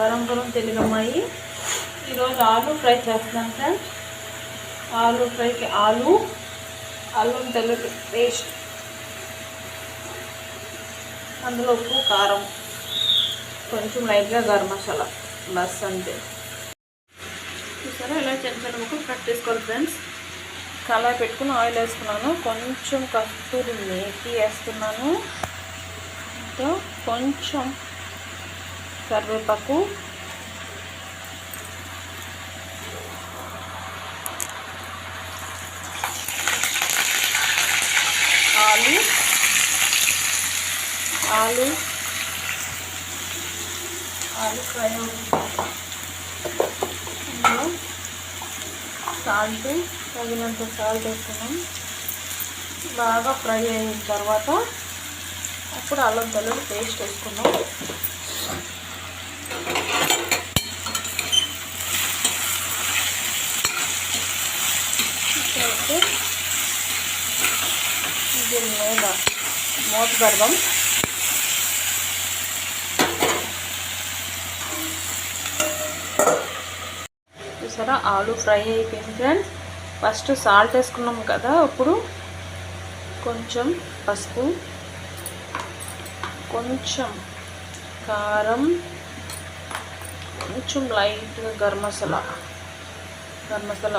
గరం గరం తెలుగమ్మాయి. ఈరోజు ఆలు ఫ్రై చేస్తున్నాను ఫ్రెండ్స్. ఆలు ఫ్రైకి అల్లం తెల్లటి పేస్ట్, అందులో ఉప్పు కారం, కొంచెం లైట్గా గరం మసాలా, బస్ అంతే. చూసారా ఇలా చిన్న చిన్న ముక్కలు కట్ చేసుకోవాలి ఫ్రెండ్స్. కళాయి పెట్టుకుని ఆయిల్ వేసుకున్నాను, కొంచెం కస్తూరి మేతి వేస్తున్నాను, ఇంకా కొంచెం కరివేపాకు, ఆలు ఫ్రై అవుతుంది. సాల్ట్, తగినంత సాల్ట్ వేసుకున్నాం. బాగా ఫ్రై అయిన తర్వాత అప్పుడు అల్లం వెల్లుల్లి పేస్ట్ వేసుకున్నాం. దీని మీద మూత పెడదాం. చూసారా ఆలు ఫ్రై అయిపోయింది ఫ్రెండ్స్. ఫస్ట్ సాల్ట్ వేసుకున్నాం కదా, అప్పుడు కొంచెం పసుపు, కొంచెం కారం, కొంచెం లైట్గా గరం మసాలా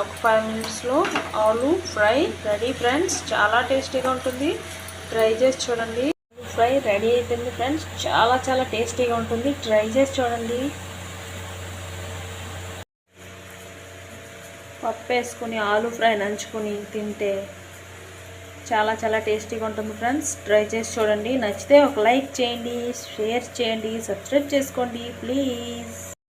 ఒక 5 మినిట్స్లో ఆలు ఫ్రై రెడీ ఫ్రెండ్స్. చాలా టేస్టీగా ఉంటుంది, ట్రై చేసి చూడండి. ఫ్రై రెడీ అయిపోయింది ఫ్రెండ్స్. చాలా చాలా టేస్టీగా ఉంటుంది, ట్రై చేసి చూడండి. పప్పు వేసుకుని ఆలు ఫ్రై నంచుకొని తింటే చాలా చాలా టేస్టీగా ఉంటుంది ఫ్రెండ్స్. ట్రై చేసి చూడండి. నచ్చితే ఒక లైక్ చేయండి, షేర్ చేయండి, సబ్స్క్రైబ్ చేసుకోండి ప్లీజ్.